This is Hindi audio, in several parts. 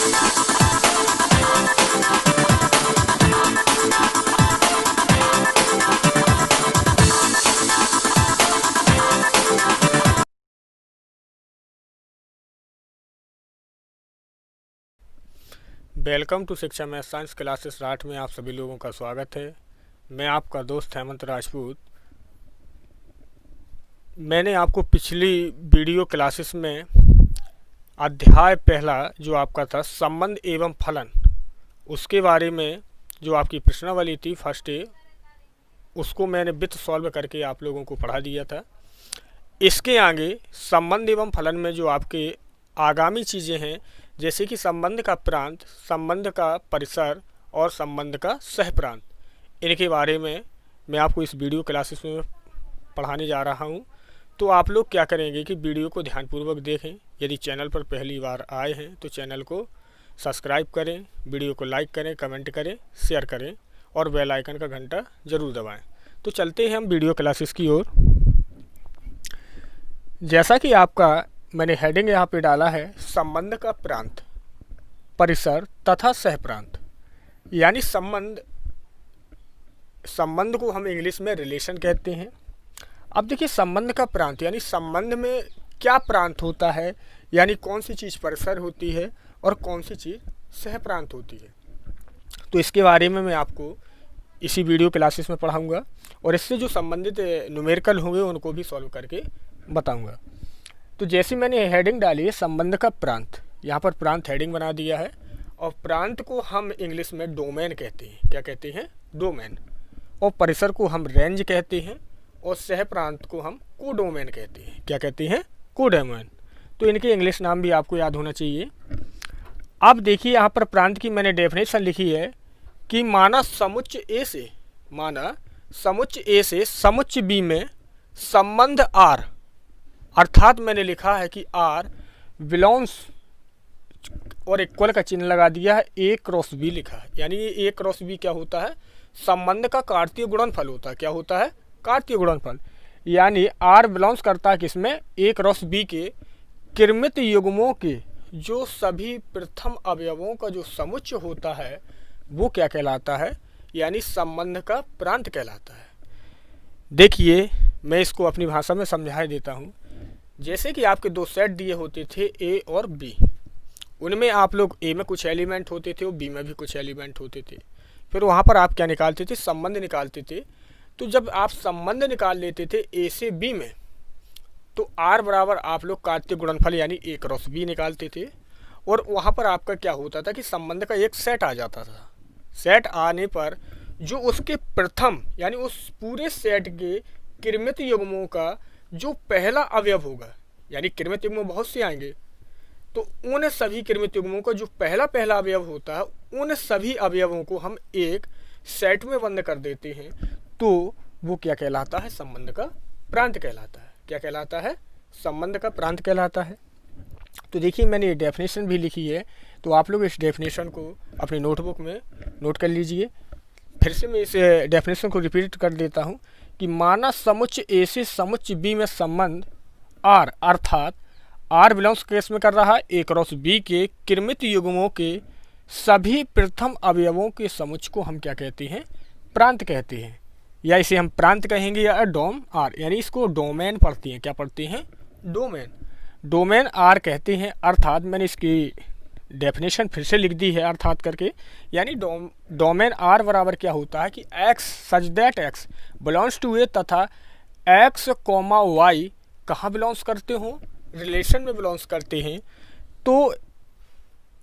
वेलकम टू शिक्षा मैथ साइंस क्लासेस राठ में आप सभी लोगों का स्वागत है। मैं आपका दोस्त हेमंत राजपूत। मैंने आपको पिछली वीडियो क्लासेस में अध्याय पहला जो आपका था संबंध एवं फलन, उसके बारे में जो आपकी प्रश्नावली थी फर्स्ट डे, उसको मैंने विथ सॉल्व करके आप लोगों को पढ़ा दिया था। इसके आगे संबंध एवं फलन में जो आपके आगामी चीज़ें हैं, जैसे कि संबंध का प्रांत, संबंध का परिसर और संबंध का सहप्रांत, इनके बारे में मैं आपको इस वीडियो क्लासेस में पढ़ाने जा रहा हूं। तो आप लोग क्या करेंगे कि वीडियो को ध्यानपूर्वक देखें। यदि चैनल पर पहली बार आए हैं तो चैनल को सब्सक्राइब करें, वीडियो को लाइक करें, कमेंट करें, शेयर करें और बेल आइकन का घंटा ज़रूर दबाएँ। तो चलते हैं हम वीडियो क्लासेस की ओर। जैसा कि आपका मैंने हेडिंग यहाँ पे डाला है संबंध का प्रांत, परिसर तथा सहप्रांत, यानी संबंध को हम इंग्लिश में रिलेशन कहते हैं। अब देखिए संबंध का प्रांत यानी संबंध में क्या प्रांत होता है, यानी कौन सी चीज़ परिसर होती है और कौन सी चीज़ सहप्रांत होती है। तो इसके बारे में मैं आपको इसी वीडियो क्लासेस में पढ़ाऊँगा और इससे जो संबंधित न्यूमेरिकल होंगे उनको भी सॉल्व करके बताऊँगा। तो जैसे मैंने हेडिंग डाली है संबंध का प्रांत, यहाँ पर प्रांत हेडिंग बना दिया है और प्रांत को हम इंग्लिश में डोमेन कहते हैं। क्या कहते हैं? डोमेन। और परिसर को हम रेंज कहते हैं और सह प्रांत को हम कोडोमेन कहते हैं। क्या कहते हैं? कोडोमेन। तो इनके इंग्लिश नाम भी आपको याद होना चाहिए। अब देखिए यहाँ पर प्रांत की मैंने डेफिनेशन लिखी है कि माना समुच्च ए से समुच्च बी में संबंध आर, अर्थात मैंने लिखा है कि आर बिलोंग्स और इक्वल का चिन्ह लगा दिया है, ए क्रॉस बी लिखा है। यानी ये ए क्रॉस बी क्या होता है? संबंध का कार्तीय गुणनफल होता है। क्या होता है? कार्तीय गुणनफल। यानी आर बिलोंग्स करता है किसमें? ए क्रॉस बी के कृमित युग्मों के जो सभी प्रथम अवयवों का जो समुच्चय होता है वो क्या कहलाता है? यानी संबंध का प्रांत कहलाता है। देखिए मैं इसको अपनी भाषा में समझा देता हूँ। जैसे कि आपके दो सेट दिए होते थे ए और बी, उनमें आप लोग ए में कुछ एलिमेंट होते थे और बी में भी कुछ एलिमेंट होते थे। फिर वहाँ पर आप क्या निकालते थे? संबंध निकालते थे। तो जब आप संबंध निकाल लेते थे ए से बी में, तो आर बराबर आप लोग कार्तीय गुणनफल यानी ए क्रॉस बी निकालते थे और वहाँ पर आपका क्या होता था कि संबंध का एक सेट आ जाता था। सेट आने पर जो उसके प्रथम यानी उस पूरे सेट के कृमित युग्मों का जो पहला अवयव होगा, यानी कृमित युग्म बहुत से आएंगे, तो उन सभी कृमित युग्मों का जो पहला अवयव होता है, उन सभी अवयवों को हम एक सेट में बंद कर देते हैं। तो वो क्या कहलाता है? संबंध का प्रांत कहलाता है। क्या कहलाता है? संबंध का प्रांत कहलाता है। तो देखिए मैंने ये डेफिनेशन भी लिखी है, तो आप लोग इस डेफिनेशन को अपनी नोटबुक में नोट कर लीजिए। फिर से मैं इस डेफिनेशन को रिपीट कर देता हूँ कि माना समुच्च ए से समुच्च बी में संबंध आर, अर्थात आर बिलोंग्स केस में कर रहा है ए क्रॉस बी के कृमित युग्मों के सभी प्रथम अवयवों के समुच्चय को हम क्या कहते हैं? प्रांत कहते हैं, या इसे हम प्रांत कहेंगे या डोम आर, यानी इसको डोमेन पढ़ते हैं। क्या पढ़ते हैं? डोमेन। डोमेन आर कहते हैं। अर्थात मैंने इसकी डेफिनेशन फिर से लिख दी है अर्थात करके, यानी डोमेन आर बराबर क्या होता है कि X such that x belongs to A तथा एक्स कॉमा वाई कहाँ बिलोंग्स करते हो? रिलेशन में बिलोंग्स करते हैं। तो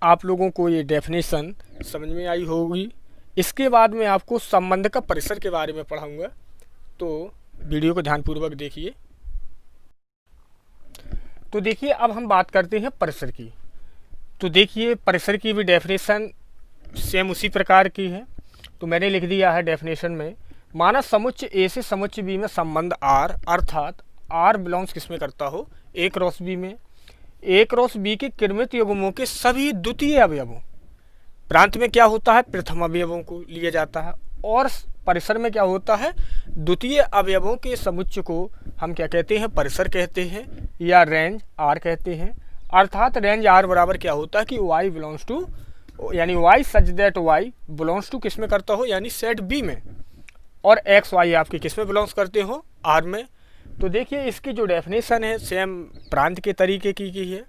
आप लोगों को ये डेफिनेशन समझ में आई होगी। इसके बाद में आपको संबंध का परिसर के बारे में पढ़ाऊंगा, तो वीडियो को ध्यानपूर्वक देखिए। तो देखिए अब हम बात करते हैं परिसर की। तो देखिए परिसर की भी डेफिनेशन सेम उसी प्रकार की है। तो मैंने लिख दिया है डेफिनेशन में, माना समुच्च ए से समुच्च बी में संबंध आर, अर्थात आर बिलोंग्स किसमें करता हो? ए क्रॉस बी में। ए क्रॉस बी के कृमित युग्मों के सभी द्वितीय अवयवों, प्रांत में क्या होता है? प्रथम अवयवों को लिया जाता है और परिसर में क्या होता है? द्वितीय अवयवों के समुच्चय को हम क्या कहते हैं? परिसर कहते हैं या रेंज आर कहते हैं। अर्थात रेंज आर बराबर क्या होता है कि वाई बिलोंग्स टू, यानी y such that y belongs to किस में करता हो, यानी सेट बी में, और एक्स वाई आपके किस में बिलोंग्स करते हो, आर में। तो देखिए इसकी जो डेफिनेशन है सेम प्रांत के तरीके की है।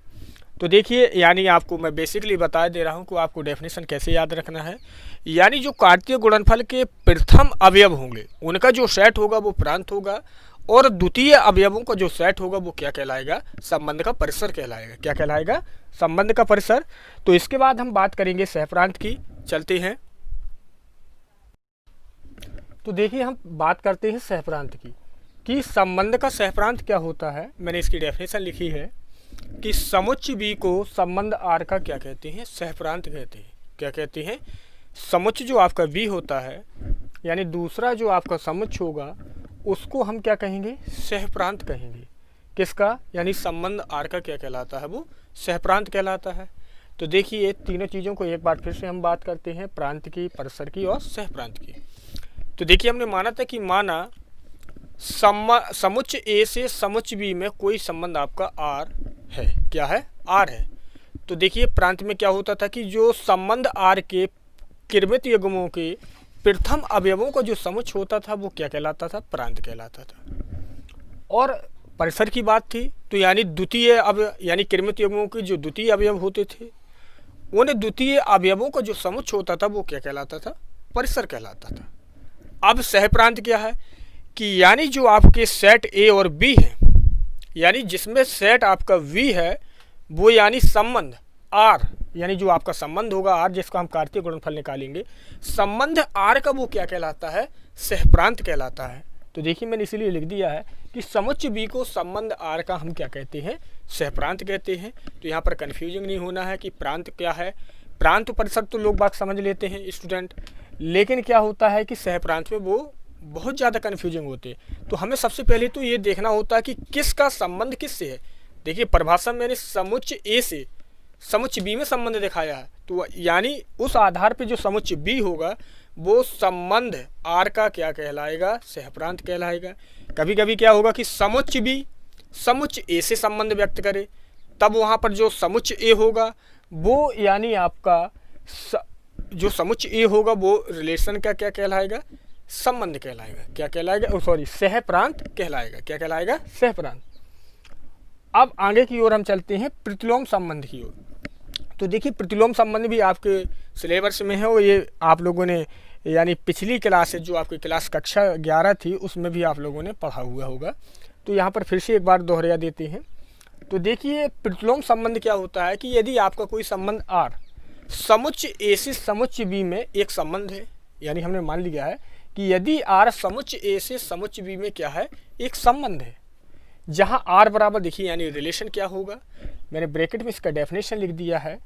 तो देखिए यानी आपको मैं बेसिकली बता दे रहा हूँ कि आपको डेफिनेशन कैसे याद रखना है। यानी जो कार्तीय गुणनफल के प्रथम अवयव होंगे उनका जो सेट होगा वो प्रांत होगा, और द्वितीय अवयवों का जो सेट होगा वो क्या कहलाएगा, संबंध का परिसर कहलाएगा। क्या कहलाएगा, संबंध का परिसर। तो इसके बाद हम बात करेंगे सहप्रांत की, चलते हैं। तो देखिए हम बात करते हैं सहप्रांत की, कि संबंध का सहप्रांत क्या होता है। मैंने इसकी डेफिनेशन लिखी है कि समुच्चय बी को संबंध आर का क्या कहते हैं, सहप्रांत कहते हैं। क्या कहते हैं, समुच्चय जो आपका बी होता है, यानी दूसरा जो आपका समुच्चय होगा उसको हम क्या कहेंगे, सहप्रांत कहेंगे। किसका, यानी संबंध आर का क्या कहलाता है, वो सहप्रांत कहलाता है। तो देखिए तीनों चीज़ों को एक बार फिर से हम बात करते हैं, प्रांत की, परिसर की और सहप्रांत की। तो देखिए हमने माना था कि माना समुच्चय ए से समुच्चय बी में कोई संबंध आपका आर है। क्या है, आर है। तो देखिए प्रांत में क्या होता था कि जो संबंध आर के किरमित युग्मों के प्रथम अवयवों का जो समुच्चय होता था वो क्या कहलाता था, प्रांत कहलाता था। और परिसर की बात थी तो यानी द्वितीय अवयव, यानी किरमित युग्मों के जो द्वितीय अवयव होते थे उन द्वितीय अवयवों का जो समुच्चय होता था वो क्या कहलाता था, परिसर कहलाता था। अब सहप्रांत क्या है कि यानी जो आपके सेट ए और बी है, यानी जिसमें सेट आपका वी है वो यानी संबंध आर, यानी जो आपका संबंध होगा आर जिसका हम कार्तीय गुणनफल निकालेंगे, संबंध आर का वो क्या कहलाता है, सहप्रांत कहलाता है। तो देखिए मैंने इसीलिए लिख दिया है कि समुच्चय बी को संबंध आर का हम क्या कहते हैं, सहप्रांत कहते हैं। तो यहाँ पर कन्फ्यूजन नहीं होना है कि प्रांत क्या है। प्रांत परिसर तो लोग बात समझ लेते हैं स्टूडेंट, लेकिन क्या होता है कि सहप्रांत में वो बहुत ज़्यादा कन्फ्यूजिंग होते हैं। तो हमें सबसे पहले तो ये देखना होता है कि किसका संबंध किससे है। देखिए परिभाषा में मैंने समुच्चय ए से समुच्चय बी में संबंध दिखाया है, तो यानी उस आधार पे जो समुच्चय बी होगा वो संबंध आर का क्या कहलाएगा, सहप्रांत कहलाएगा। कभी कभी क्या होगा कि समुच्चय बी समुच्चय ए से संबंध व्यक्त करे, तब वहाँ पर जो समुच्चय ए होगा वो यानी आपका जो समुच्चय ए होगा वो रिलेशन का क्या कहलाएगा, संबंध कहलाएगा। क्या कहलाएगा, सॉरी सहप्रांत कहलाएगा। क्या कहलाएगा, सहप्रांत। अब आगे की ओर हम चलते हैं प्रतिलोम संबंध की ओर। तो देखिए प्रतिलोम संबंध भी आपके सिलेबस में है, और ये आप लोगों ने यानी पिछली क्लास है जो आपकी क्लास कक्षा 11 थी उसमें भी आप लोगों ने पढ़ा हुआ होगा। तो यहाँ पर फिर से एक बार दोहरा देते हैं। तो देखिए प्रतिलोम संबंध क्या होता है कि यदि आपका कोई संबंध आर समुच्चय ए से समुच्चय बी में एक संबंध है, यानी हमने मान लिया है कि यदि आर समुच्चय ए से समुच्चय बी में क्या है, एक संबंध है, जहां आर बराबर देखिए यानी रिलेशन क्या होगा, मैंने ब्रैकेट में इसका डेफिनेशन लिख दिया है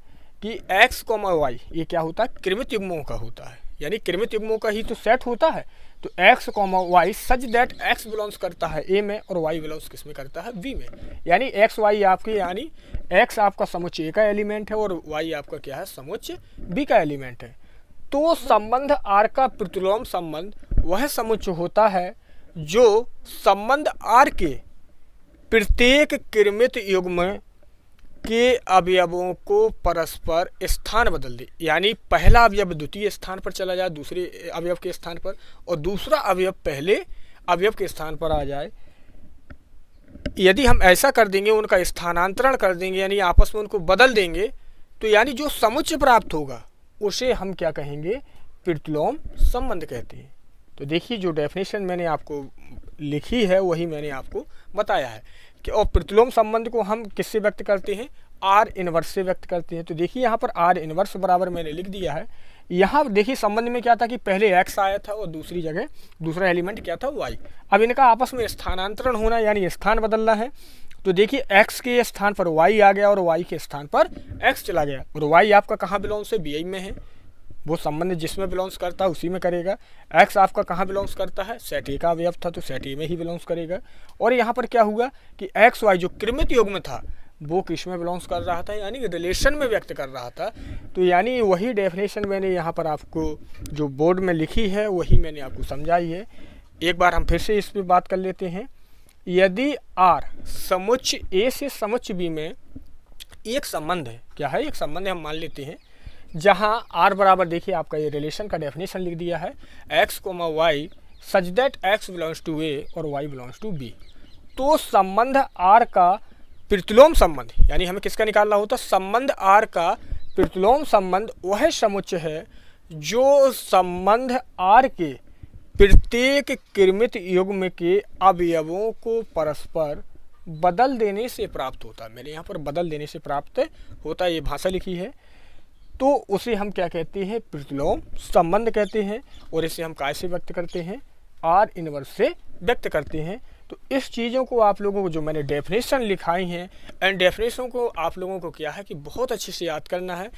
कि एक्स कॉमा वाई ये क्या होता है, किरमित युग्मों का होता है, यानी किरमित युग्मों का ही तो सेट होता है। तो x comma y such that x belongs करता है ए में और वाई बिलोंग्स किस में करता है, बी में। यानी एक्स वाई आपके, यानी एक्स आपका समुच्चय ए का एलिमेंट है और वाई आपका क्या है, समुच्चय बी का एलिमेंट है। तो संबंध आर का प्रतिलोम संबंध वह समुच्चय होता है जो संबंध आर के प्रत्येक किरमित युग्म के अवयवों को परस्पर स्थान बदल दे, यानी पहला अवयव द्वितीय स्थान पर चला जाए दूसरे अवयव के स्थान पर, और दूसरा अवयव पहले अवयव के स्थान पर आ जाए। यदि हम ऐसा कर देंगे, उनका स्थानांतरण कर देंगे, यानी आपस में उनको बदल देंगे, तो यानी जो समुच्चय प्राप्त होगा उसे हम क्या कहेंगे, प्रतिलोम संबंध कहते हैं। तो देखिए जो डेफिनेशन मैंने आपको लिखी है वही मैंने आपको बताया है कि और प्रतिलोम संबंध को हम किससे व्यक्त करते हैं, आर इनवर्स से व्यक्त करते हैं। तो देखिए यहाँ पर आर इनवर्स बराबर मैंने लिख दिया है। यहाँ देखिए संबंध में क्या था कि पहले एक्स आया था और दूसरी जगह दूसरा एलिमेंट क्या था, वाई। अब इनका आपस में स्थानांतरण होना यानी स्थान बदलना है। तो देखिए एक्स के स्थान पर वाई आ गया और वाई के स्थान पर एक्स चला गया, और वाई आपका कहाँ बिलोंग्स है, बी में है, वो संबंध जिसमें बिलोंग्स करता है उसी में करेगा। एक्स आपका कहाँ बिलोंग्स करता है, सेट ए का अवयव था तो सेट ए में ही बिलोंग्स करेगा। और यहाँ पर क्या हुआ कि एक्स वाई जो किरमित युग्म था वो किस में बिलोंग्स कर रहा था, यानी रिलेशन में व्यक्त कर रहा था। तो यानी वही डेफिनेशन मैंने यहाँ पर आपको जो बोर्ड में लिखी है वही मैंने आपको समझाई है। एक बार हम फिर से इस पर बात कर लेते हैं। यदि आर समुच्चय ए से समुच्चय बी में एक संबंध है, क्या है, एक संबंध है, हम मान लेते हैं, जहाँ r बराबर, देखिए आपका ये रिलेशन का डेफिनेशन लिख दिया है, x, y such that x belongs to a और y बिलोंग्स टू b। तो संबंध r का प्रतिलोम संबंध, यानी हमें किसका निकालना होता है, संबंध r का प्रतिलोम संबंध वह समुच्चय है जो संबंध r के प्रत्येक कृमित युग्म के अवयवों को परस्पर बदल देने से प्राप्त होता है। मैंने यहाँ पर बदल देने से प्राप्त होता है, ये भाषा लिखी है, तो उसे हम क्या कहते हैं, प्रतिलोम संबंध कहते हैं। और इसे हम कैसे व्यक्त करते हैं, आर इनवर्स से व्यक्त करते हैं। तो इस चीज़ों को आप लोगों को जो मैंने डेफिनेशन लिखाई हैं, एंड डेफिनेशन को आप लोगों को क्या है कि बहुत अच्छे से याद करना है।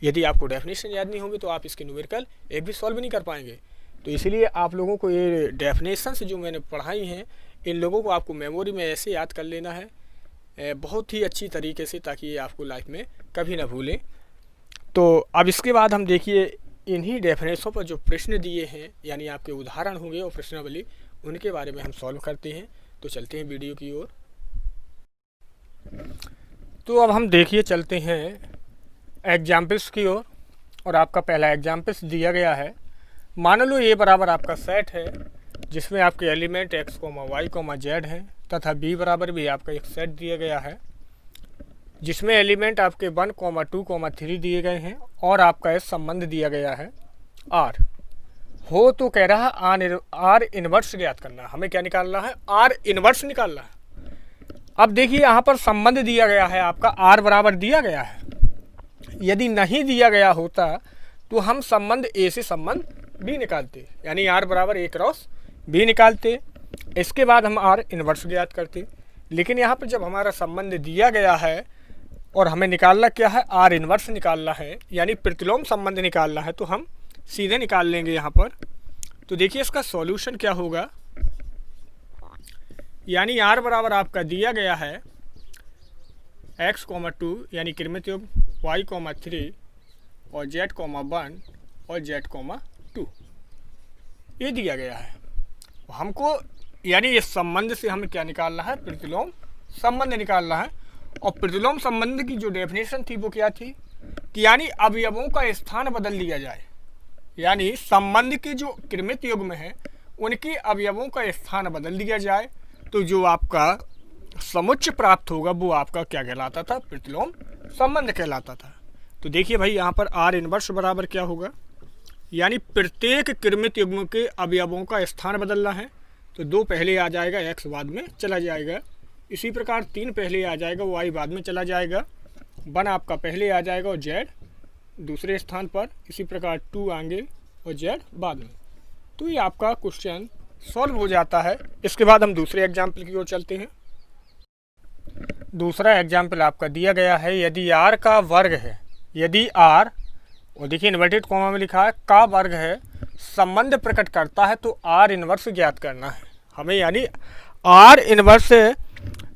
यदि आपको डेफिनेशन याद नहीं होगी तो आप इसके न्यूमेरिकल एक भी सॉल्व नहीं कर पाएंगे। तो इसलिए आप लोगों को ये डेफिनेशन से जो मैंने पढ़ाई हैं, इन लोगों को आपको मेमोरी में ऐसे याद कर लेना है बहुत ही अच्छी तरीके से, ताकि ये आपको लाइफ में कभी ना भूलें। तो अब इसके बाद हम देखिए इन्हीं डेफिनेशनों पर जो प्रश्न दिए हैं, यानी आपके उदाहरण होंगे और प्रश्नावली, उनके बारे में हम सॉल्व करते हैं। तो चलते हैं वीडियो की ओर। तो अब हम देखिए चलते हैं एग्जाम्पल्स की ओर। और आपका पहला एग्जाम्पल्स दिया गया है, मान लो ए बराबर आपका सेट है जिसमें आपके एलिमेंट x, y, z हैं, तथा b बराबर भी आपका एक सेट दिया गया है जिसमें एलिमेंट आपके 1, 2, 3 दिए गए हैं, और आपका एक संबंध दिया गया है r हो। तो कह रहा है आर इनवर्स ज्ञात करना। हमें क्या निकालना है, आर इनवर्स निकालना है। अब देखिए यहाँ पर संबंध दिया गया है आपका, आर बराबर दिया गया है। यदि नहीं दिया गया होता तो हम संबंध ए से संबंध बी निकालते, यानी आर बराबर ए क्रॉस बी निकालते। इसके बाद हम आर इनवर्स ज्ञात करते। लेकिन यहाँ पर जब हमारा संबंध दिया गया है और हमें निकालना क्या है, आर इनवर्स निकालना है, यानी प्रतिलोम संबंध निकालना है, तो हम सीधे निकाल लेंगे यहाँ पर। तो देखिए इसका सॉल्यूशन क्या होगा, यानी आर बराबर आपका दिया गया है x, 2 यानी कृमित युग्म, y, 3 और z, 1 और z, 2 ये दिया गया है। हमको यानी इस संबंध से हमें क्या निकालना है, प्रतिलोम संबंध निकालना है। और प्रतिलोम संबंध की जो डेफिनेशन थी वो क्या थी कि यानी अवयवों का स्थान बदल दिया जाए, यानी संबंध के जो कृमित युग्म है उनके अवयवों का स्थान बदल दिया जाए, तो जो आपका समुच्चय प्राप्त होगा वो आपका क्या कहलाता था, प्रतिलोम संबंध कहलाता था। तो देखिए भाई यहाँ पर आर इनवर्स बराबर क्या होगा, यानी प्रत्येक कृमित युग्म के अवयवों का स्थान बदलना है, तो 2 पहले आ जाएगा, x बाद में चला जाएगा। इसी प्रकार 3 पहले आ जाएगा, y बाद में चला जाएगा, 1 आपका पहले आ जाएगा और z दूसरे स्थान पर। इसी प्रकार 2 आएंगे और z बाद में। तो ये आपका क्वेश्चन सॉल्व हो जाता है। इसके बाद हम दूसरे एग्जाम्पल की ओर चलते हैं। दूसरा एग्जाम्पल आपका दिया गया है, यदि r का वर्ग है, यदि r, और देखिए इन्वर्टेड कॉमा में लिखा है, का वर्ग है, संबंध प्रकट करता है, तो आर इनवर्स ज्ञात करना है हमें, यानी आर इनवर्स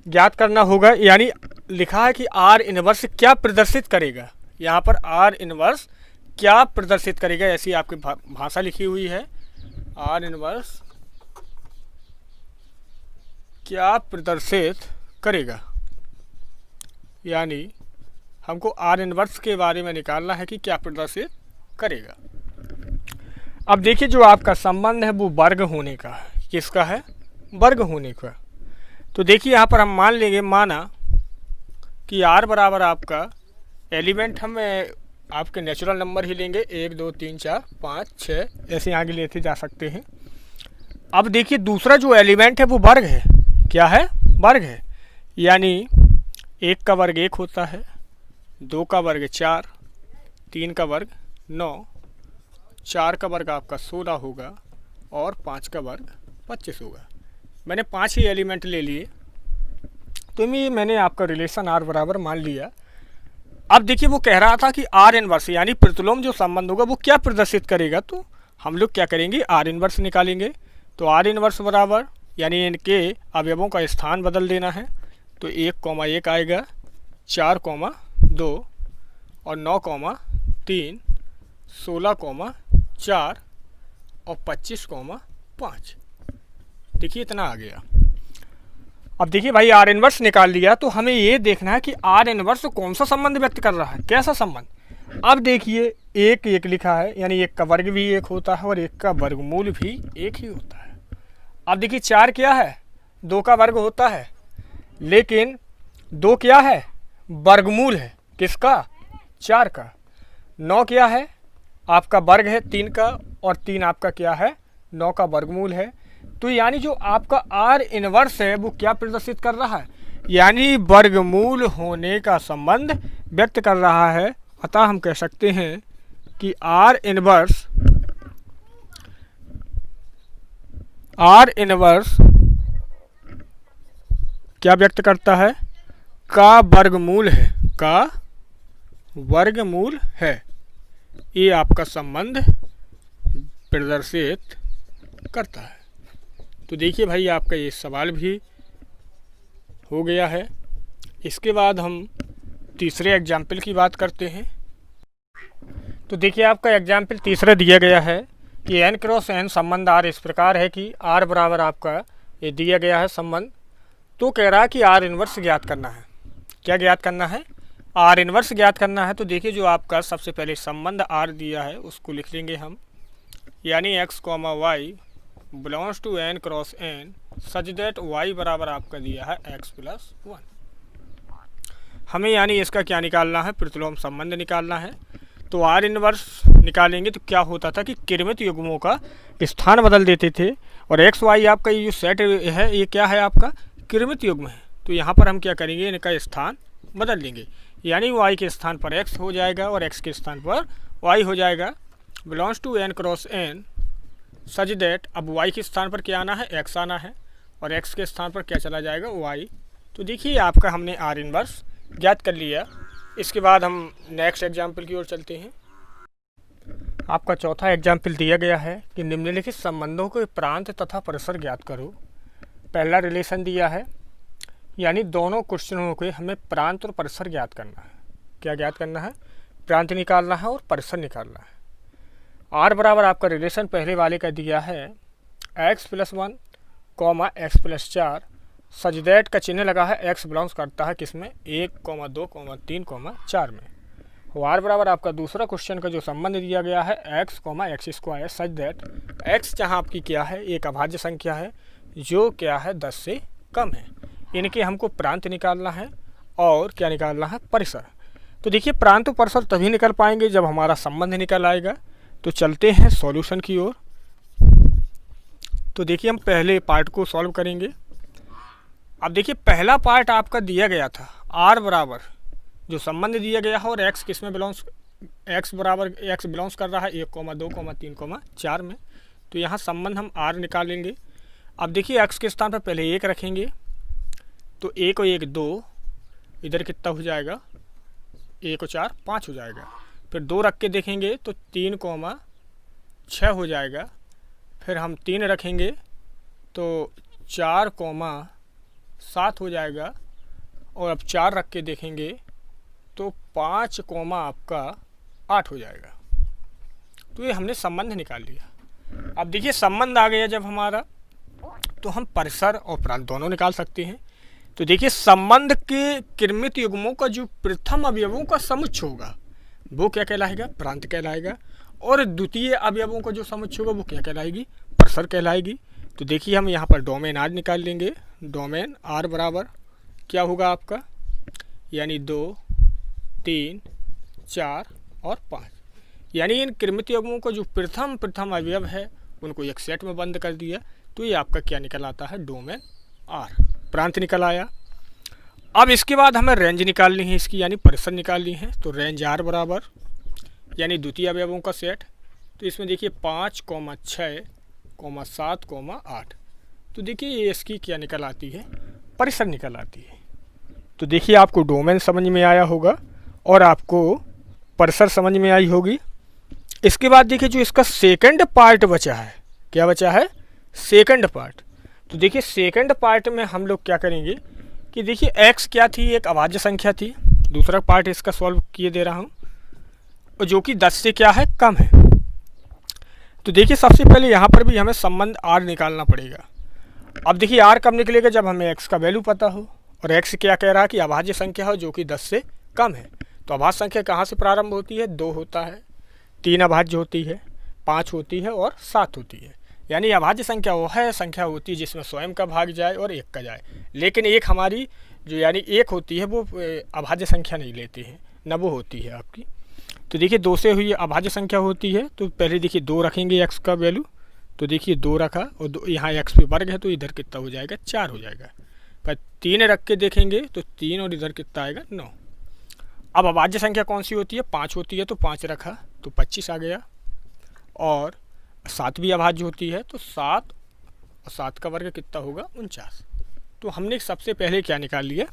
ज्ञात करना होगा। यानी लिखा है कि आर इनवर्स क्या प्रदर्शित करेगा, यहाँ पर आर इनवर्स क्या प्रदर्शित करेगा, ऐसी आपकी भाषा लिखी हुई है, आर इनवर्स क्या प्रदर्शित करेगा, यानी हमको आर इनवर्स के बारे में निकालना है कि क्या प्रदर्शित करेगा। अब देखिए जो आपका संबंध है वो वर्ग होने का है, किसका है, वर्ग होने का। तो देखिए यहाँ पर हम मान लेंगे, माना कि आर बराबर आपका एलिमेंट हम आपके नेचुरल नंबर ही लेंगे, 1, 2, 3, 4, 5, 6 ऐसे आगे लेते जा सकते हैं। अब देखिए दूसरा जो एलिमेंट है वो वर्ग है, क्या है, वर्ग है, यानी 1 का वर्ग 1 होता है, 2 का वर्ग 4, 3 का वर्ग 9, 4 का वर्ग आपका 16 होगा और 5 का वर्ग 25 होगा। मैंने 5 ही एलिमेंट ले लिए, तो मैंने आपका रिलेशन आर बराबर मान लिया। अब देखिए वो कह रहा था कि आर इनवर्स यानी प्रतिलोम जो संबंध होगा वो क्या प्रदर्शित करेगा, तो हम लोग क्या करेंगे, आर इनवर्स निकालेंगे। तो आर इनवर्स बराबर यानी इनके अवयवों का स्थान बदल देना है, तो 1, 1 आएगा, 4, 2 और 9, 3, 16, 4 और 25, 5। देखिए इतना आ गया। अब देखिए भाई आर इनवर्स निकाल लिया, तो हमें ये देखना है कि आर इनवर्स कौन सा संबंध व्यक्त कर रहा है, कैसा संबंध। अब देखिए एक एक लिखा है, यानी एक का वर्ग भी एक होता है और एक का वर्गमूल भी एक ही होता है। अब देखिए 4 क्या है, 2 का वर्ग होता है, लेकिन 2 क्या है, वर्गमूल है किसका, 4 का। 9 क्या है, आपका वर्ग है 3 का, और 3 आपका क्या है, 9 का वर्गमूल है। तो यानी जो आपका आर इनवर्स है वो क्या प्रदर्शित कर रहा है, यानी वर्गमूल होने का संबंध व्यक्त कर रहा है। अतः हम कह सकते हैं कि आर इनवर्स क्या व्यक्त करता है, का वर्गमूल है, का वर्गमूल है। ये आपका संबंध प्रदर्शित करता है। तो देखिए भाई आपका ये सवाल भी हो गया है। इसके बाद हम तीसरे एग्जाम्पल की बात करते हैं। तो देखिए आपका एग्जाम्पल तीसरा दिया गया है कि n क्रॉस n संबंध r इस प्रकार है कि r बराबर आपका ये दिया गया है संबंध। तो कह रहा है कि r इनवर्स ज्ञात करना है। क्या ज्ञात करना है, r इनवर्स ज्ञात करना है। तो देखिए जो आपका सबसे पहले संबंध r दिया है उसको लिख लेंगे हम, यानी x, y belongs to n cross n such that y बराबर आपका दिया है x प्लस 1। हमें यानी इसका क्या निकालना है, प्रतिलोम संबंध निकालना है। तो r इनवर्स निकालेंगे तो क्या होता था कि किरमित युग्मों का स्थान बदल देते थे, और x y आपका ये जो सेट है ये क्या है, आपका किरमित युग्म है। तो यहाँ पर हम क्या करेंगे, इनका स्थान बदल देंगे, यानी y के स्थान पर x हो जाएगा और x के स्थान पर y हो जाएगा। Belongs to n cross n such that, अब y के स्थान पर क्या आना है, x आना है, और x के स्थान पर क्या चला जाएगा, y। तो देखिए आपका हमने r इनवर्स ज्ञात कर लिया। इसके बाद हम नेक्स्ट एग्जाम्पल की ओर चलते हैं। आपका चौथा एग्जाम्पल दिया गया है कि निम्नलिखित संबंधों के प्रांत तथा परिसर ज्ञात करो। पहला रिलेशन दिया है, यानी दोनों क्वेश्चनों के हमें प्रांत और परिसर ज्ञात करना है। क्या ज्ञात करना है, प्रांत निकालना है और परिसर निकालना है। आर बराबर आपका रिलेशन पहले वाले का दिया है x plus 1 comma x plus 4 such that का चिन्ह लगा है, x बिलोंग्स करता है किसमें, 1, 2, 3, 4 में। आर बराबर आपका दूसरा क्वेश्चन का जो संबंध दिया गया है x, x square such that x जहाँ आपकी क्या है, एक अभाज्य संख्या है जो क्या है 10 से कम है। इनके हमको प्रांत निकालना है और क्या निकालना है, परिसर। तो देखिए प्रांत और परिसर तभी निकल पाएंगे जब हमारा संबंध निकल आएगा। तो चलते हैं सॉल्यूशन की ओर। तो देखिए हम पहले पार्ट को सॉल्व करेंगे। अब देखिए पहला पार्ट आपका दिया गया था r बराबर जो संबंध दिया गया है और x किस में बिलोंग्स, x बराबर x बिलोंग्स कर रहा है 1, 2, 3, 4 में। तो यहाँ संबंध हम r निकालेंगे। अब देखिए x के स्थान पर पहले 1 रखेंगे, तो 1 और 1 2, इधर कितना हो जाएगा, 1 और 4 5 हो जाएगा। फिर 2 रख के देखेंगे तो 3, 6 हो जाएगा। फिर हम 3 रखेंगे तो 4, 7 हो जाएगा। और अब 4 रख के देखेंगे तो 5, आपका 8 हो जाएगा। तो ये हमने संबंध निकाल लिया। अब देखिए संबंध आ गया जब हमारा, तो हम परिसर और प्रांत दोनों निकाल सकते हैं। तो देखिए संबंध के किरमित युग्मों का जो प्रथम अवयवों का समुच्चय होगा वो क्या कहलाएगा, प्रांत कहलाएगा, और द्वितीय अवयवों का जो समुच्चय होगा वो क्या कहलाएगी, परिसर कहलाएगी। तो देखिए हम यहाँ पर डोमेन आर निकाल लेंगे। डोमेन आर बराबर क्या होगा आपका, यानी 2, 3, 4 और 5, यानी इन किरमित युग्मों का जो प्रथम अवयव है उनको एक सेट में बंद कर दिया। तो ये आपका क्या निकल आता है, डोमेन आर, प्रांत निकल आया। अब इसके बाद हमें रेंज निकालनी है इसकी, यानी परिसर निकालनी है। तो रेंज आर बराबर यानी द्वितीय अवयवों का सेट। तो इसमें देखिए 5, 6, 7, 8। तो देखिए ये इसकी क्या निकल आती है, परिसर निकल आती है। तो देखिए आपको डोमेन समझ में आया होगा और आपको परिसर समझ में आई होगी। इसके बाद देखिए जो इसका सेकंड पार्ट बचा है, क्या बचा है, सेकंड पार्ट। तो देखिए सेकंड पार्ट में हम लोग क्या करेंगे कि देखिए x क्या थी, एक अभाज्य संख्या थी। दूसरा पार्ट इसका सॉल्व किए दे रहा हूँ, और जो कि 10 से क्या है, कम है। तो देखिए सबसे पहले यहाँ पर भी हमें संबंध r निकालना पड़ेगा। अब देखिए आर कब निकलेगा, जब हमें एक्स का वैल्यू पता हो, और एक्स क्या कह रहा है कि अभाज्य संख्या हो जो कि 10 से कम है। तो अभाज्य संख्या कहाँ से प्रारंभ होती है, 2 होता है, 3 अभाज्य होती है, 5 होती है और 7 होती है। यानी अभाज्य संख्या वो है संख्या होती है जिसमें स्वयं का भाग जाए और 1 का जाए, लेकिन एक हमारी जो यानी 1 होती है वो अभाज्य संख्या नहीं लेती है, न वो होती है आपकी। तो देखिए 2 से हुई अभाज्य संख्या होती है, तो पहले देखिए 2 रखेंगे एक्स का वैल्यू, तो देखिए 2 रखा और यहाँ एक्स पे वर्ग है तो इधर कितना हो जाएगा, 4 हो जाएगा। पर 3 रख के देखेंगे तो 3 और इधर कितना आएगा, 9। अब अभाज्य संख्या कौन सी होती है, 5 होती है, तो 5 रखा तो 25 आ गया। और 7 भी अभाज्य होती है, तो 7 और 7 का वर्ग कितना होगा, 49। तो हमने सबसे पहले क्या निकाल लिया,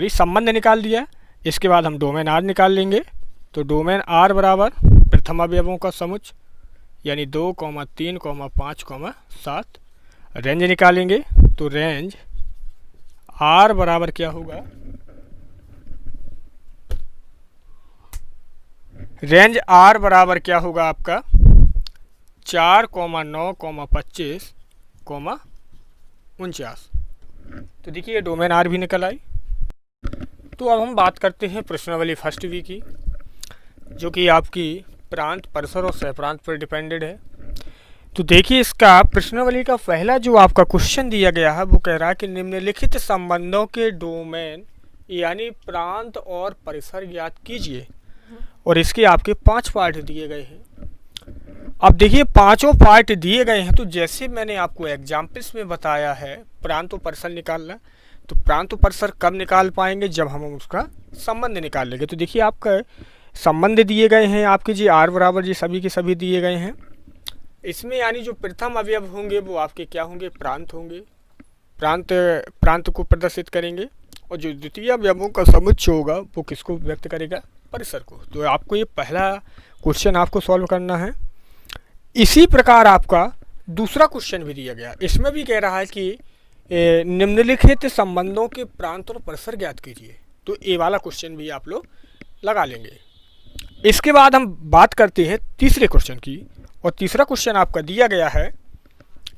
संबंध निकाल दिया। इसके बाद हम डोमेन आर निकाल लेंगे। तो डोमेन आर बराबर प्रथम अवयवों का समुच्चय यानी 2, 3, 5, 7। रेंज निकालेंगे तो रेंज आर बराबर क्या होगा, रेंज आर बराबर क्या होगा आपका 4, 9, 25, 49। तो देखिए डोमेन आर भी निकल आई। तो अब हम बात करते हैं प्रश्नावली फर्स्ट वी की, जो कि आपकी प्रांत, परिसर और सहप्रांत पर डिपेंडेड है। तो देखिए इसका प्रश्नावली का पहला जो आपका क्वेश्चन दिया गया है वो कह रहा है कि निम्नलिखित संबंधों के डोमेन यानी प्रांत और परिसर ज्ञात कीजिए, और इसके आपके 5 पार्ट दिए गए हैं। अब देखिए पांचों पार्ट दिए गए हैं, तो जैसे मैंने आपको एग्जाम्पल्स में बताया है प्रांत और परिसर निकालना, तो प्रांत और परिसर कब निकाल पाएंगे, जब हम उसका संबंध निकाल लेंगे। तो देखिए आपका संबंध दिए गए हैं आपके जी आर बराबर जी सभी के सभी दिए गए हैं। इसमें यानी जो प्रथम अवयव होंगे वो आपके क्या होंगे, प्रांत होंगे, प्रांत को प्रदर्शित करेंगे, और जो द्वितीय अवयवों का समुच्चय होगा वो किसको व्यक्त करेगा, परिसर को। तो आपको ये पहला क्वेश्चन आपको सॉल्व करना है। इसी प्रकार आपका दूसरा क्वेश्चन भी दिया गया, इसमें भी कह रहा है कि निम्नलिखित संबंधों के प्रांत और परिसर ज्ञात कीजिए। तो ये वाला क्वेश्चन भी आप लोग लगा लेंगे। इसके बाद हम बात करते हैं तीसरे क्वेश्चन की, और तीसरा क्वेश्चन आपका दिया गया है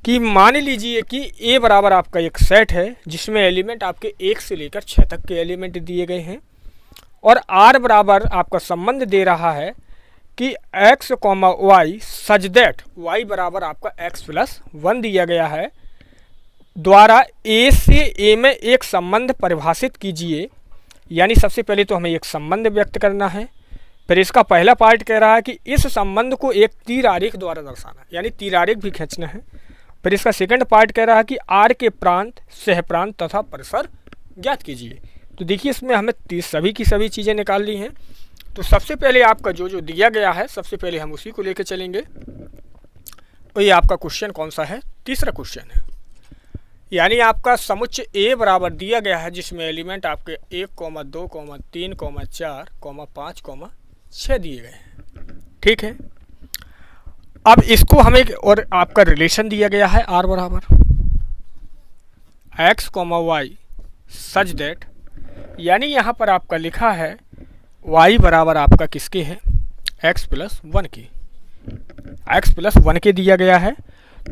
कि मान लीजिए कि ए बराबर आपका एक सेट है जिसमें एलिमेंट आपके 1 से लेकर 6 तक के एलिमेंट दिए गए हैं, और आर बराबर आपका संबंध दे रहा है कि x, y such that y बराबर आपका x+1 दिया गया है, द्वारा a से a में एक संबंध परिभाषित कीजिए। यानी सबसे पहले तो हमें एक संबंध व्यक्त करना है। फिर इसका पहला पार्ट कह रहा है कि इस संबंध को एक तीर आरेख द्वारा दर्शाना, यानी तीर आरेख भी खींचना है। फिर इसका सेकंड पार्ट कह रहा है कि आर के प्रांत, सहप्रांत तथा परिसर ज्ञात कीजिए। तो देखिए इसमें हमें सभी की सभी चीज़ें निकाल ली हैं। तो सबसे पहले आपका जो दिया गया है सबसे पहले हम उसी को लेकर चलेंगे। और ये आपका क्वेश्चन कौन सा है, तीसरा क्वेश्चन है। यानी आपका समुच्चय ए बराबर दिया गया है जिसमें एलिमेंट आपके 1, 2, 3, 4, 5, 6 दिए गए हैं। ठीक है, अब इसको हमें और आपका रिलेशन दिया गया है आर बराबर x, y सच दैट, यानी यहाँ पर आपका लिखा है y बराबर आपका किसके है, x+1 के, x+1 के दिया गया है।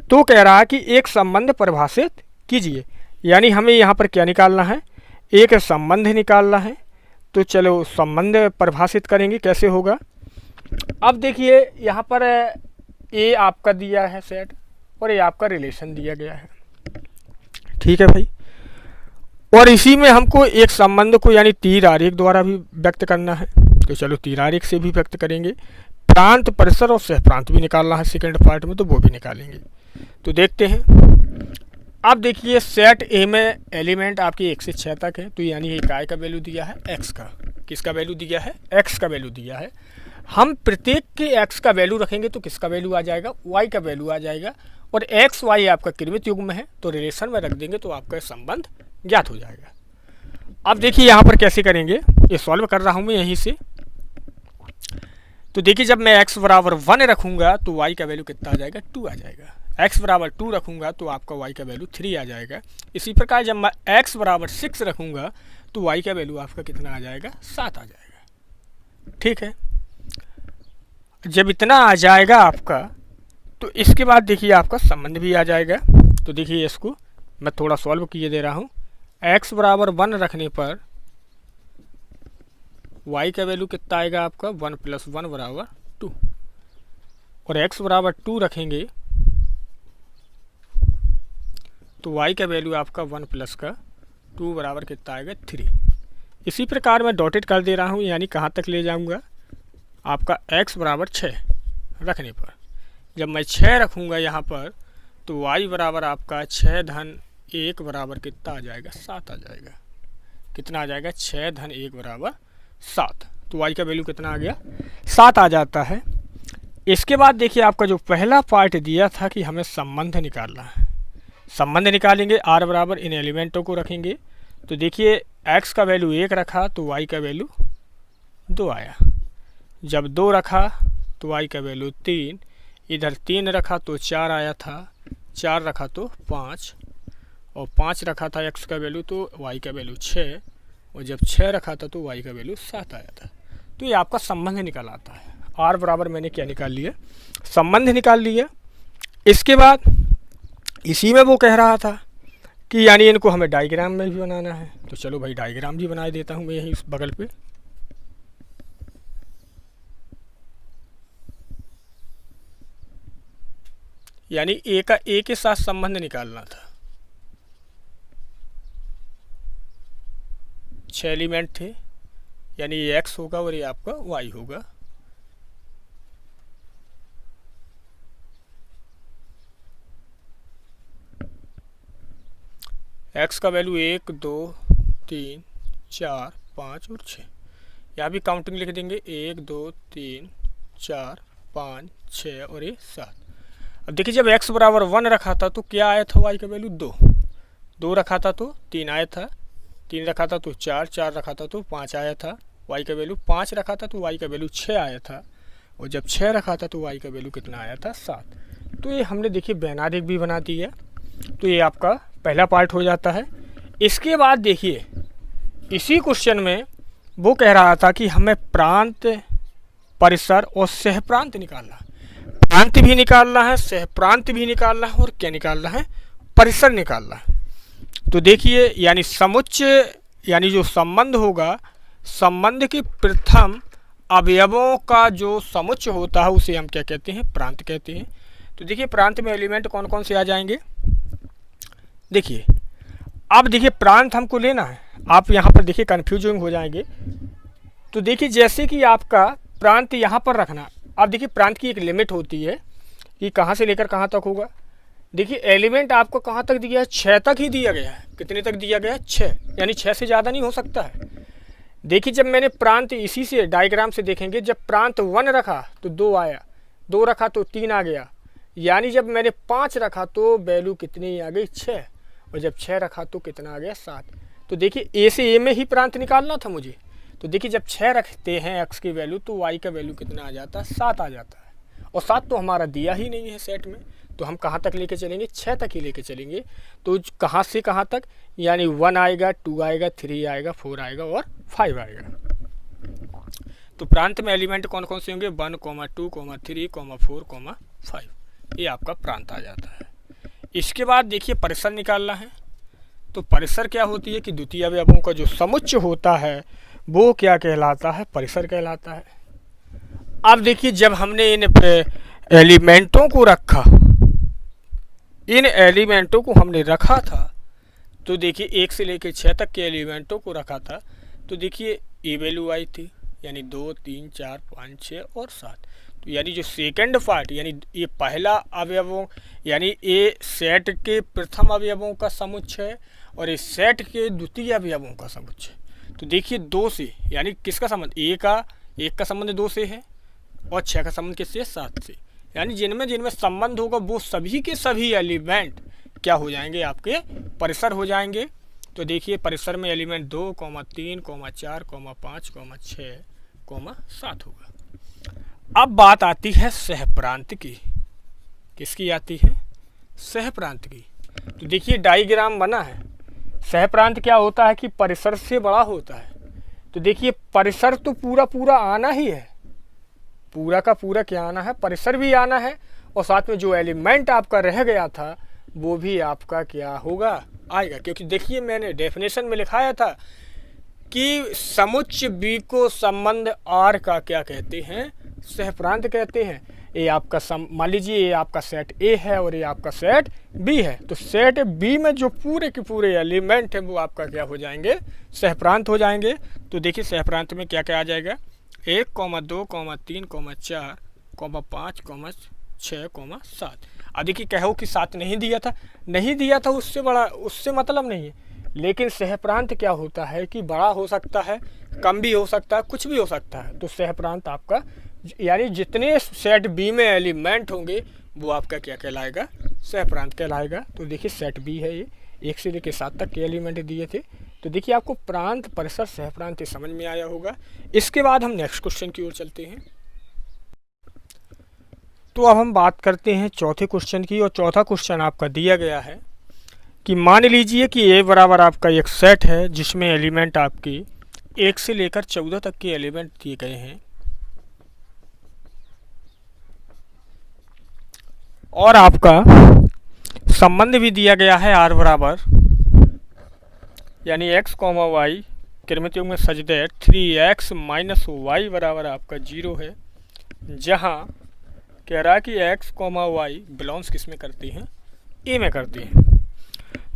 तो कह रहा है कि एक संबंध परिभाषित कीजिए। यानी हमें यहाँ पर क्या निकालना है, एक संबंध निकालना है। तो चलो संबंध परिभाषित करेंगे, कैसे होगा। अब देखिए यहाँ पर ए आपका दिया है सेट और ये आपका रिलेशन दिया गया है। ठीक है भाई, और इसी में हमको एक संबंध को यानी तीर आरेख द्वारा भी व्यक्त करना है। तो चलो तीर आरेख से भी व्यक्त करेंगे। प्रांत, परिसर और सहप्रांत भी निकालना है सेकंड पार्ट में, तो वो भी निकालेंगे। तो देखते हैं। अब देखिए सेट ए में एलिमेंट आपके 1 से 6 तक है, तो यानी इकाई का वैल्यू दिया है x का, किसका वैल्यू दिया है, x का वैल्यू दिया है। हम प्रत्येक के x का वैल्यू रखेंगे तो किसका वैल्यू आ जाएगा, y का वैल्यू आ जाएगा, और x y आपका कृमित युग्म है तो रिलेशन में रख देंगे तो आपका संबंध ज्ञात हो जाएगा। अब देखिए यहाँ पर कैसे करेंगे, ये सॉल्व कर रहा हूँ मैं यहीं से। तो देखिए जब मैं x बराबर 1 रखूँगा तो y का वैल्यू कितना आ जाएगा, 2 आ जाएगा। x बराबर 2 रखूँगा तो आपका y का वैल्यू 3 आ जाएगा। इसी प्रकार जब मैं x बराबर 6 रखूँगा तो y का वैल्यू आपका कितना आ जाएगा, 7 आ जाएगा। ठीक है, जब इतना आ जाएगा आपका तो इसके बाद देखिए आपका संबंध भी आ जाएगा। तो देखिए इसको मैं थोड़ा सॉल्व किए दे रहा हूँ। x बराबर 1 रखने पर y का वैल्यू कितना आएगा आपका 1 + 1 बराबर 2, और x बराबर 2 रखेंगे तो y का वैल्यू आपका 1 + 2 बराबर कितना आएगा 3। इसी प्रकार मैं डॉटेड कर दे रहा हूँ, यानी कहाँ तक ले जाऊँगा आपका x बराबर 6 रखने पर। जब मैं 6 रखूँगा यहाँ पर तो y बराबर आपका 6 धन 1 बराबर कितना आ जाएगा 7 आ जाएगा। कितना आ जाएगा 6 धन 1 बराबर 7। तो y का वैल्यू कितना आ गया 7 आ जाता है। इसके बाद देखिए आपका जो पहला पार्ट दिया था कि हमें संबंध निकालना है, संबंध निकालेंगे। r बराबर इन एलिमेंटों को रखेंगे तो देखिए x का वैल्यू 1 रखा तो y का वैल्यू 2 आया। जब 2 रखा तो y का वैल्यू 3, इधर 3 रखा तो 4 आया था, 4 रखा तो 5, और 5 रखा था x का वैल्यू तो y का वैल्यू 6, और जब 6 रखा था तो y का वैल्यू 7 आया था। तो ये आपका संबंध निकल आता है। r बराबर मैंने क्या निकाल लिया, संबंध निकाल लिया। इसके बाद इसी में वो कह रहा था कि यानी इनको हमें डायग्राम में भी बनाना है, तो चलो भाई डायग्राम भी बना देता हूँ मैं यहीं इस बगल पे। यानी ए का ए के साथ संबंध निकालना था। 6 एलिमेंट थे, यानी ये x होगा और ये आपका y होगा। x का वैल्यू 1 2 3 4 5 और 6। यहाँ भी काउंटिंग लिख देंगे 1 2 3 4 5 6 और ये 7। अब देखिए जब x बराबर 1 रखा था तो क्या आया था y का वैल्यू 2, 2 रखा था तो 3 आया था, 3 रखा था तो 4, 4 रखा था तो 5 आया था, y का वैल्यू 5 रखा था तो y का वैल्यू 6 आया था, और जब 6 रखा था तो y का वैल्यू कितना आया था 7। तो ये हमने देखिए वैनारिक भी बना दी है। तो ये आपका पहला पार्ट हो जाता है। इसके बाद देखिए इसी क्वेश्चन में वो कह रहा था कि हमें प्रांत, परिसर और सहप्रांत निकालना है। प्रांत भी निकालना है, सहप्रांत भी निकालना है, और क्या निकालना है परिसर निकालना है। तो देखिए यानी समुच्चय, यानी जो संबंध होगा, संबंध के प्रथम अवयवों का जो समुच्चय होता है उसे हम क्या कहते हैं प्रांत कहते हैं। तो देखिए प्रांत में एलिमेंट कौन कौन से आ जाएंगे। देखिए अब देखिए प्रांत हमको लेना है, आप यहाँ पर देखिए कन्फ्यूजिंग हो जाएंगे। तो देखिए जैसे कि आपका प्रांत यहाँ पर रखना, अब देखिए प्रांत की एक लिमिट होती है कि कहाँ से लेकर कहाँ तक होगा। देखिए एलिमेंट आपको कहाँ तक दिया है 6 तक ही दिया गया है। कितने तक दिया गया है 6, यानी 6 से ज़्यादा नहीं हो सकता है। देखिए जब मैंने प्रांत इसी से डायग्राम से देखेंगे, जब प्रांत 1 रखा तो 2 आया, 2 रखा तो 3 आ गया, यानी जब मैंने 5 रखा तो वैल्यू कितनी आ गई 6, और जब 6 रखा तो कितना आ गया 7। तो देखिए ए से ए में ही प्रांत निकालना था मुझे। तो देखिए जब 6 रखते हैं x की वैल्यू तो y का वैल्यू कितना आ जाता है 7 आ जाता है, और 7 तो हमारा दिया ही नहीं है सेट में, तो हम कहाँ तक लेके चलेंगे 6 तक ही लेके चलेंगे। तो कहाँ से कहाँ तक, यानी 1 आएगा, 2 आएगा, 3 आएगा, 4 आएगा और 5 आएगा। तो प्रांत में एलिमेंट कौन कौन से होंगे 1, 2, 3, 4, 5, ये आपका प्रांत आ जाता है। इसके बाद देखिए परिसर निकालना है। तो परिसर क्या होती है कि द्वितीय अवयवों का जो समुच्चय होता है वो क्या कहलाता है परिसर कहलाता है। अब देखिए जब हमने इन एलिमेंटों को रखा, इन एलिमेंटों को हमने रखा था, तो देखिए 1 से लेकर 6 तक के एलिमेंटों को रखा था, तो देखिए ये वैल्यू आई थी, यानी 2, 3, 4, 5, 6 और 7। तो यानी जो सेकंड पार्ट, यानी ये पहला अवयवों, यानी ये सेट के प्रथम अवयवों का समुच्चय और इस सेट के द्वितीय अवयवों का समुच्चय। तो देखिए 2 से, यानी किसका संबंध, एक का संबंध 2 से है और 6 का संबंध किससे है 7 से, यानी जिनमें संबंध होगा वो सभी के सभी एलिमेंट क्या हो जाएंगे आपके परिसर हो जाएंगे। तो देखिए परिसर में एलिमेंट 2, 3, 4, 5, 6, 7 होगा। अब बात आती है सहप्रांत की। किसकी आती है सहप्रांत की। तो देखिए डायग्राम बना है। सहप्रांत क्या होता है कि परिसर से बड़ा होता है। तो देखिए परिसर तो पूरा आना ही है, पूरा का पूरा क्या आना है परिसर भी आना है, और साथ में जो एलिमेंट आपका रह गया था वो भी आपका क्या होगा, आएगा। क्योंकि देखिए मैंने डेफिनेशन में लिखाया था कि समुच्चय बी को संबंध आर का क्या कहते हैं, सहप्रांत कहते हैं। ये आपका मान लीजिए ये आपका सेट ए है और ये आपका सेट बी है, तो सेट बी में जो पूरे के पूरे एलिमेंट हैं वो आपका क्या हो जाएंगे, सहप्रांत हो जाएंगे। तो देखिए सहप्रांत में क्या क्या आ जाएगा, 1, 2, 3, 4, 5, 6, 7। अब देखिए कहो कि 7 नहीं दिया था, नहीं दिया था उससे बड़ा, उससे मतलब नहीं है। लेकिन सहप्रांत क्या होता है कि बड़ा हो सकता है, कम भी हो सकता है, कुछ भी हो सकता है। तो सहप्रांत आपका यानी जितने सेट बी में एलिमेंट होंगे वो आपका क्या कहलाएगा, सहप्रांत कहलाएगा। तो देखिए सेट बी है ये, 1 से लेकर 7 तक के एलिमेंट दिए थे। तो देखिए आपको प्रांत, परिसर, सहप्रांत समझ में आया होगा। इसके बाद हम नेक्स्ट क्वेश्चन की ओर चलते हैं। तो अब हम बात करते हैं चौथे क्वेश्चन की, और चौथा क्वेश्चन आपका दिया गया है कि मान लीजिए कि ए बराबर आपका एक सेट है जिसमें एलिमेंट आपके 1 से लेकर 14 तक के एलिमेंट दिए गए हैं, और आपका संबंध भी दिया गया है आर बराबर यानी x, y क्रमित युग्म में सच दैट 3x - y बराबर आपका 0 है, जहां कह रहा है कि x, y बिलोंग्स किस में करती हैं, ए में करती हैं,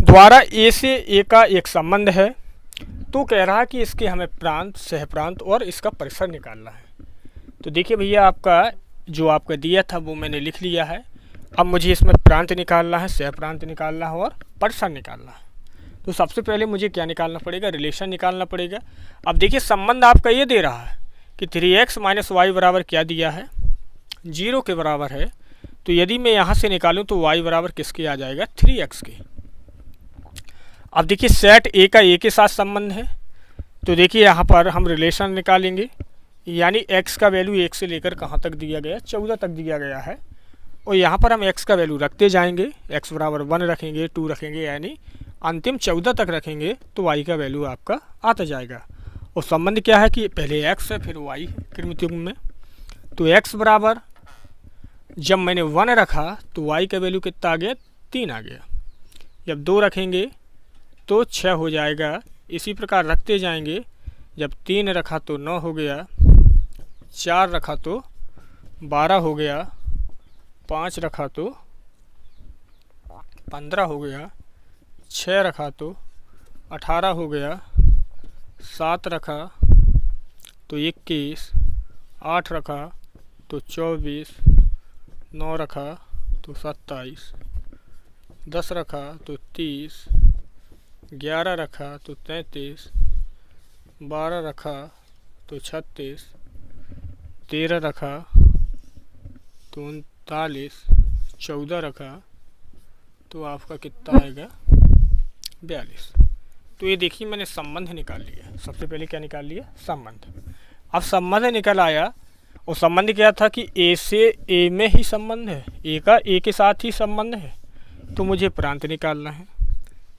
द्वारा ए से ए का एक संबंध है। तो कह रहा है कि इसके हमें प्रांत, सहप्रांत और इसका परिसर निकालना है। तो देखिए भैया आपका जो आपका दिया था वो मैंने लिख लिया है। अब मुझे इसमें प्रांत निकालना है, सहप्रांत निकालना है और परिसर निकालना है। तो सबसे पहले मुझे क्या निकालना पड़ेगा, रिलेशन निकालना पड़ेगा। अब देखिए संबंध आपका ये दे रहा है कि 3x - y बराबर क्या दिया है, 0 के बराबर है। तो यदि मैं यहाँ से निकालूँ तो y बराबर किसके आ जाएगा, 3x के। अब देखिए सेट ए का ए के साथ संबंध है, तो देखिए यहाँ पर हम रिलेशन निकालेंगे, यानी x का वैल्यू 1 से लेकर कहाँ तक दिया गया, 14 तक दिया गया है। और यहाँ पर हम x का वैल्यू रखते जाएंगे, x बराबर 1 रखेंगे, 2 रखेंगे, यानी अंतिम 14 तक रखेंगे तो y का वैल्यू आपका आता जाएगा। और संबंध क्या है कि पहले x है फिर y है क्रमित युग्म में। तो x बराबर जब मैंने 1 रखा तो y का वैल्यू कितना आ गया, 3 आ गया। जब 2 रखेंगे तो 6 हो जाएगा, इसी प्रकार रखते जाएंगे। जब 3 रखा तो 9 हो गया, 4 रखा तो 12 हो गया, 5 रखा तो 15 हो गया, 6 रखा तो 18 हो गया, 7 रखा तो 21, 8 रखा तो 24, 9 रखा तो 27, 10 रखा तो 30, 11 रखा तो 33, 12 रखा तो 36, 13 रखा तो 39, 14 रखा तो आपका कितना आएगा, 42। तो ये देखिए मैंने संबंध निकाल लिया। सबसे पहले क्या निकाल लिया, संबंध। अब संबंध निकल आया, और संबंध क्या था कि ए से ए में ही संबंध है, ए का ए के साथ ही संबंध है। तो मुझे प्रांत निकालना है।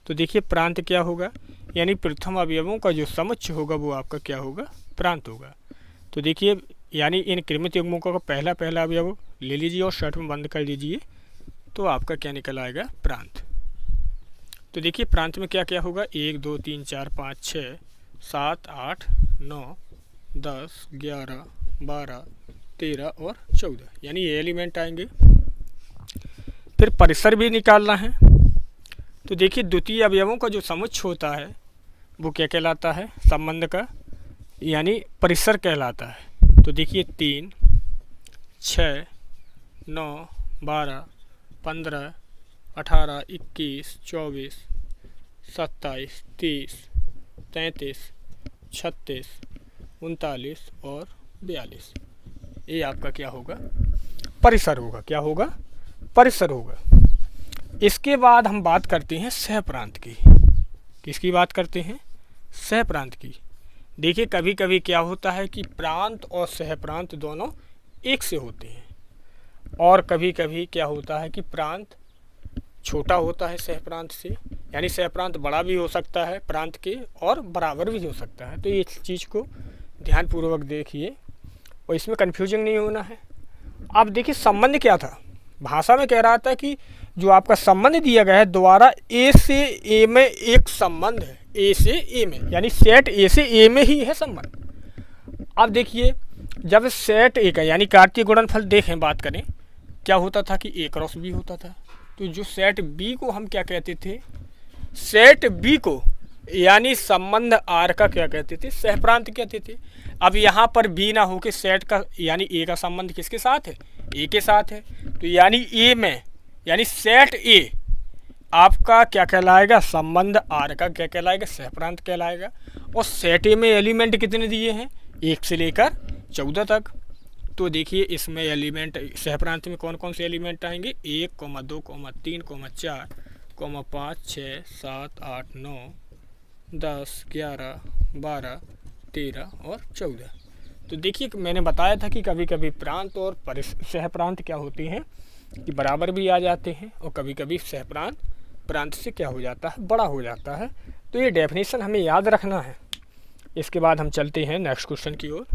तो देखिए प्रांत क्या होगा, यानी प्रथम अवयवों का जो समुच्चय होगा वो आपका क्या होगा, प्रांत होगा। तो देखिए यानी इन क्रमित युग्मों का पहला अवयव ले लीजिए और शर्ट में बंद कर लीजिए, तो आपका क्या निकल आएगा, प्रांत। तो देखिए प्रांत में क्या क्या होगा, 1, 2, 3, 4, 5, 6, 7, 8, 9, 10, 11, 12, 13 और 14, यानी ये एलिमेंट आएंगे। फिर परिसर भी निकालना है। तो देखिए द्वितीय अवयवों का जो समुच्चय होता है वो क्या कहलाता है, संबंध का, यानी परिसर कहलाता है। तो देखिए 3, 6, 9, 12, 15, 18, 21, 24, 27, 30, 33, 36, 39 और 42, ये आपका क्या होगा, परिसर होगा। क्या होगा, परिसर होगा। इसके बाद हम बात करते हैं सहप्रांत की। किसकी बात करते हैं, सहप्रांत की। देखिए कभी कभी क्या होता है कि प्रांत और सहप्रांत दोनों एक से होते हैं, और कभी कभी क्या होता है कि प्रांत छोटा होता है सहप्रांत से, यानी सहप्रांत बड़ा भी हो सकता है प्रांत के और बराबर भी हो सकता है। तो ये चीज़ को ध्यानपूर्वक देखिए और इसमें कन्फ्यूजन नहीं होना है। अब देखिए संबंध क्या था, भाषा में कह रहा था कि जो आपका संबंध दिया गया है द्वारा ए से ए में एक संबंध है, ए से ए में, यानी सेट ए से ए में ही है संबंध। अब देखिए जब सेट ए का यानी कार्तीय गुणनफल देखें, बात करें, क्या होता था कि ए क्रॉस बी होता था। तो जो सेट बी को हम क्या कहते थे, सेट बी को यानी संबंध आर का क्या कहते थे, सहप्रांत कहते थे। अब यहाँ पर बी ना हो के सेट का यानी ए का संबंध किसके साथ है, ए के साथ है। तो यानी ए में यानी सेट ए आपका क्या कहलाएगा, संबंध आर का क्या कहलाएगा, सहप्रांत कहलाएगा। और सेट ए में एलिमेंट कितने दिए हैं, 1 से लेकर 14 तक। तो देखिए इसमें एलिमेंट सहप्रांत में कौन कौन से एलिमेंट आएंगे, 1, 2, 3, 4, 5, 6, 7, 8, 9, 10, 11, 12, 13 और 14। तो देखिए मैंने बताया था कि कभी कभी प्रांत और सहप्रांत क्या होते हैं कि बराबर भी आ जाते हैं, और कभी कभी सहप्रांत प्रांत से क्या हो जाता है, बड़ा हो जाता है। तो ये डेफिनेशन हमें याद रखना है। इसके बाद हम चलते हैं नेक्स्ट क्वेश्चन की ओर।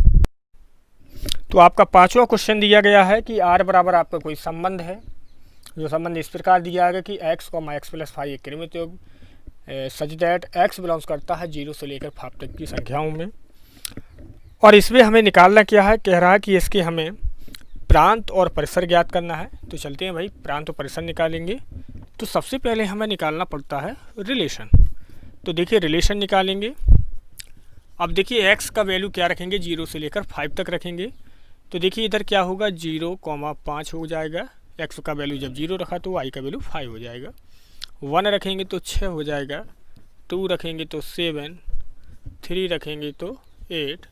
तो आपका 5वां क्वेश्चन दिया गया है कि आर बराबर आपका कोई संबंध है, जो संबंध इस प्रकार दिया गया कि x, x+5 एक क्रमित योग सच दैट x बिलोंग्स करता है 0 से लेकर 5 तक की संख्याओं में। और इसमें हमें निकालना क्या है, कह रहा है कि इसके हमें प्रांत और परिसर ज्ञात करना है। तो चलते हैं भाई, प्रांत और परिसर निकालेंगे। तो सबसे पहले हमें निकालना पड़ता है रिलेशन। तो देखिए रिलेशन निकालेंगे। अब देखिए x का वैल्यू क्या रखेंगे, 0 से लेकर 5 तक रखेंगे। तो देखिए इधर क्या होगा, 0,5 हो जाएगा। x का वैल्यू जब 0 रखा तो y का वैल्यू 5 हो जाएगा। 1 रखेंगे तो 6 हो जाएगा, 2 रखेंगे तो 7, 3 रखेंगे तो 8,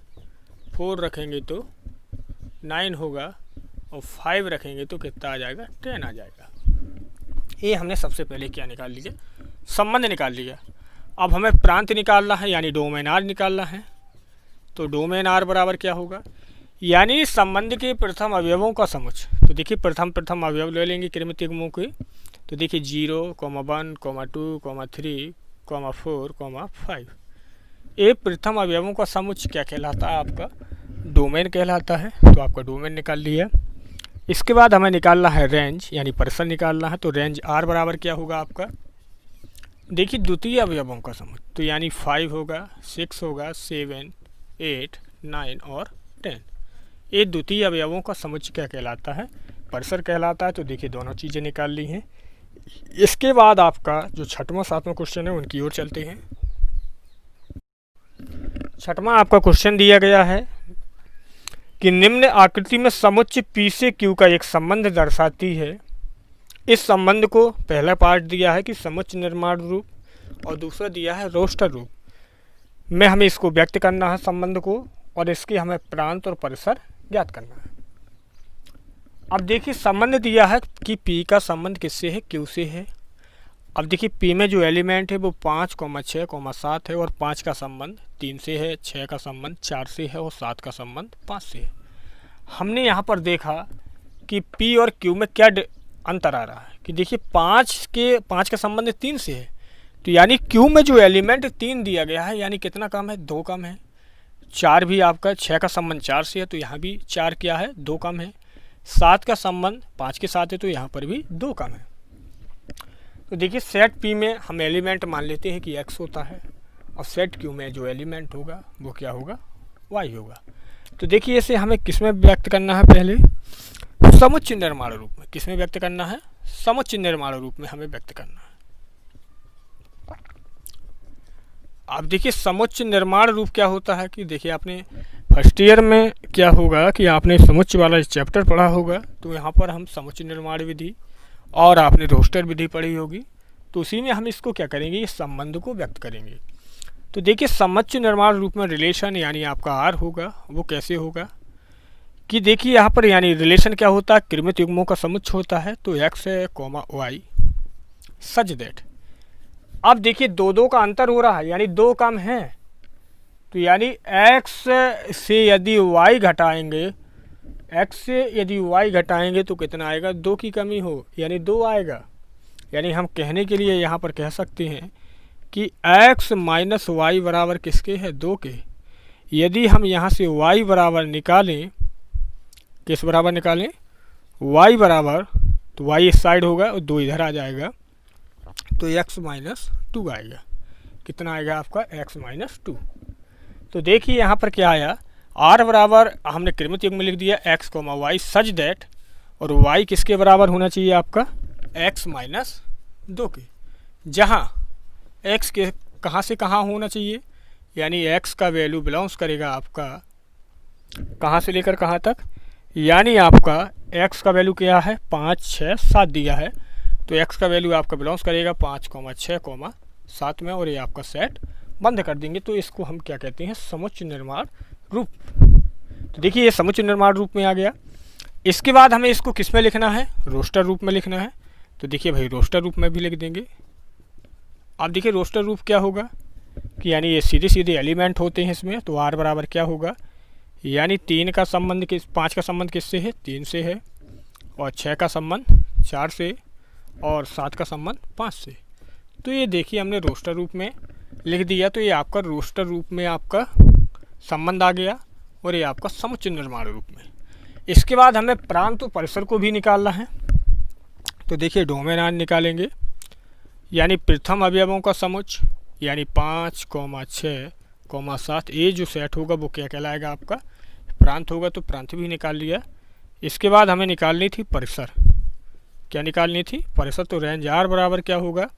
4 रखेंगे तो 9 होगा, और 5 रखेंगे तो कितना आ जाएगा, 10 आ जाएगा। ये हमने सबसे पहले क्या निकाल लिया, संबंध निकाल लिया। अब हमें प्रांत निकालना है यानी डोमेन आर निकालना है। तो डोमेन आर बराबर क्या होगा, यानी संबंध के प्रथम अवयवों का समुच्चय। तो देखिए प्रथम अवयव ले लेंगे क्रमित युग्मों के। तो देखिए 0, 1, 2, 3, 4, 5। ये प्रथम अवयवों का समुच्चय क्या कहलाता है, आपका डोमेन कहलाता है। तो आपका डोमेन निकाल लिया। इसके बाद हमें निकालना है रेंज यानी परिसर निकालना है। तो रेंज आर बराबर क्या होगा आपका, देखिए द्वितीय अवयवों का समुच्चय। तो यानी 5 होगा, 6 होगा, 7, 8, 9 और 10। ये द्वितीय अवयवों का समुच्चय क्या कहलाता है, परिसर कहलाता है। तो देखिए दोनों चीज़ें निकाल ली हैं। इसके बाद आपका जो 6वां 7वां क्वेश्चन है उनकी ओर चलते हैं। 6वां आपका क्वेश्चन दिया गया है कि निम्न आकृति में समुच्चय P से Q का एक संबंध दर्शाती है। इस संबंध को पहला पार्ट दिया है कि समुच्चय निर्माण रूप, और दूसरा दिया है रोस्टर रूप में हमें इसको व्यक्त करना है संबंध को, और इसके हमें प्रांत और परिसर ज्ञात करना है। अब देखिए संबंध दिया है कि P का संबंध किससे है, Q से है। अब देखिए P में जो एलिमेंट है वो 5, 6, 7 है, और 5 का संबंध 3 से है, 6 का संबंध 4 से है, और 7 का संबंध 5 से है। हमने यहाँ पर देखा कि P और Q में क्या अंतर आ रहा है कि देखिए 5 का संबंध 3 से है। तो यानी Q में जो एलिमेंट 3 दिया गया है यानी कितना कम है, 2 कम है। 4 भी आपका 6 का संबंध 4 से है, तो यहाँ भी 4 क्या है, 2 कम है। 7 का संबंध 5 के साथ है, तो यहाँ पर भी 2 कम है। तो देखिए सेट P में हम एलिमेंट मान लेते हैं कि x होता है, और सेट Q में जो एलिमेंट होगा वो क्या होगा, y होगा। तो देखिए इसे हमें किस में व्यक्त करना है, पहले समुच्चय निर्माण रूप में। किस में व्यक्त करना है, समुच्चय निर्माण रूप में हमें व्यक्त करना है। अब देखिए समुच्चय निर्माण रूप क्या होता है कि देखिए आपने फर्स्ट ईयर में क्या होगा कि आपने समुच्चय वाला चैप्टर पढ़ा होगा। तो यहाँ पर हम समुच्चय निर्माण विधि और आपने रोस्टर विधि पढ़ी होगी। तो उसी में हम इसको क्या करेंगे, इस संबंध को व्यक्त करेंगे। तो देखिए समुच्चय निर्माण रूप में रिलेशन यानी आपका आर होगा, वो कैसे होगा कि देखिए यहाँ पर यानी रिलेशन क्या होता है, क्रमित युग्मों का समुच्चय होता है। तो x, y सच दैट। अब देखिए 2 का अंतर हो रहा है यानी 2 कम है। तो यानी x से यदि y घटाएंगे, तो कितना आएगा, 2 की कमी हो यानी 2 आएगा। यानी हम कहने के लिए यहाँ पर कह सकते हैं कि x माइनस वाई बराबर किसके है, 2 के। यदि हम यहाँ से y बराबर निकालें, किस बराबर निकालें, y बराबर, तो y इस साइड होगा और 2 इधर आ जाएगा, तो x माइनस 2 आएगा। कितना आएगा आपका x माइनस 2। तो देखिए यहाँ पर क्या आया, r बराबर हमने क्रमित युग्म में लिख दिया x comma y such that, और y किसके बराबर होना चाहिए आपका x माइनस 2 के, जहाँ x के कहाँ से कहाँ होना चाहिए, यानी x का वैल्यू बिलोंग्स करेगा आपका कहाँ से लेकर कहाँ तक, यानी आपका x का वैल्यू क्या है 5, 6, 7 दिया है, तो x का वैल्यू आपका बिलोंग्स करेगा 5, 6, 7 में, और ये आपका सेट बंद कर देंगे। तो इसको हम क्या कहते हैं, समुच्चय निर्माण रूप। तो देखिए ये समुच्चय निर्माण रूप में आ गया। इसके बाद हमें इसको किस में लिखना है, रोस्टर रूप में लिखना है। तो देखिए भाई रोस्टर रूप में भी लिख देंगे। अब देखिए रोस्टर रूप क्या होगा कि यानी ये सीधे सीधे एलिमेंट होते हैं इसमें, तो r बराबर क्या होगा, यानी 3 का संबंध 5 का संबंध किससे है, 3 से है, और 6 का संबंध 4 से, और 7 का संबंध 5 से। तो ये देखिए हमने रोस्टर रूप में लिख दिया। तो ये आपका रोस्टर रूप में आपका संबंध आ गया, और ये आपका समुच्चय निर्माण रूप में। इसके बाद हमें प्रांत और परिसर को भी निकालना है। तो देखिए डोमेन निकालेंगे, यानी प्रथम अवयवों का समुच्चय, यानी 5, 6, 7, ये जो सेट होगा वो क्या कहलाएगा आपका प्रांत होगा। तो प्रांत भी निकाल लिया। इसके बाद हमें निकालनी थी परिसर। क्या निकालनी थी, परिसर। तो रेंज r बराबर क्या होगा,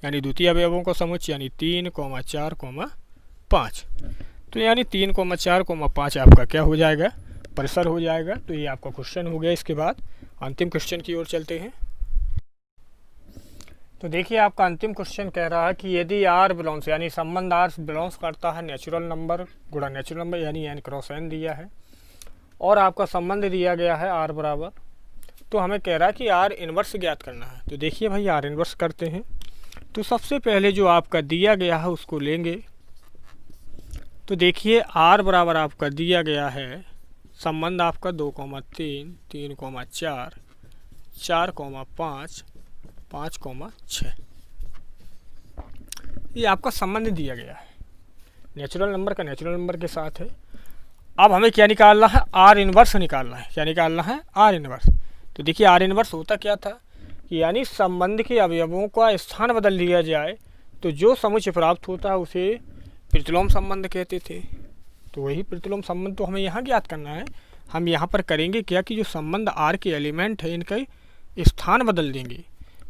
यानी द्वितीय अवयवों का समुच्चय, यानी 3, 4, 5। तो यानी 3, 4, 5 आपका क्या हो जाएगा, परिसर हो जाएगा। तो ये आपका क्वेश्चन हो गया। इसके बाद अंतिम क्वेश्चन की ओर चलते हैं। तो देखिए आपका अंतिम क्वेश्चन कह रहा है कि यदि r बिलोंग्स, यानी संबंध r बिलोंग्स करता है नेचुरल नंबर गुणा नेचुरल नंबर, यानी n क्रॉस n दिया है, और आपका संबंध दिया गया है r बराबर, तो हमें कह रहा है कि r इन्वर्स ज्ञात करना है। तो देखिए भाई r इन्वर्स करते हैं। तो सबसे पहले जो आपका दिया गया है उसको लेंगे। तो देखिए r बराबर आपका दिया गया है संबंध आपका 2, 3, 3, 4, 4, 5, 5, 6। ये आपका संबंध दिया गया है, नेचुरल नंबर का नेचुरल नंबर के साथ है। अब हमें क्या निकालना है, आर इन्वर्स निकालना है। क्या निकालना है, आर इन्वर्स। तो देखिए आर इन्वर्स होता क्या था कि यानी संबंध के अवयवों का स्थान बदल लिया जाए तो जो समुच्चय प्राप्त होता है उसे प्रतिलोम संबंध कहते थे। तो वही प्रतिलोम संबंध तो हमें यहाँ ज्ञात करना है। हम यहाँ पर करेंगे क्या कि जो संबंध आर के एलिमेंट है इनका स्थान बदल देंगे।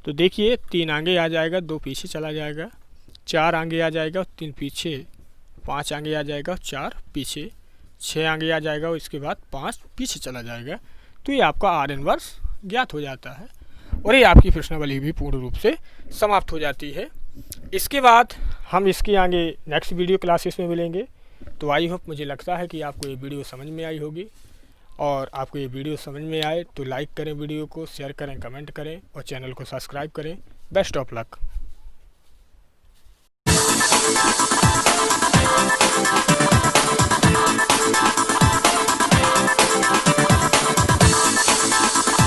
तो देखिए 3 आगे आ जाएगा, 2 पीछे चला जाएगा, 4 आगे आ जाएगा और 3 पीछे, 5 आगे आ जाएगा और 4 पीछे, 6 आगे आ जाएगा और इसके बाद 5 पीछे चला जाएगा। तो ये आपका आर इन्वर्स ज्ञात हो जाता है और ये आपकी प्रश्नावली भी पूर्ण रूप से समाप्त हो जाती है। इसके बाद हम इसके आगे नेक्स्ट वीडियो क्लासेस में मिलेंगे। तो आई होप, मुझे लगता है कि आपको ये वीडियो समझ में आई होगी, और आपको ये वीडियो समझ में आए तो लाइक करें, वीडियो को शेयर करें, कमेंट करें और चैनल को सब्सक्राइब करें। Best of luck.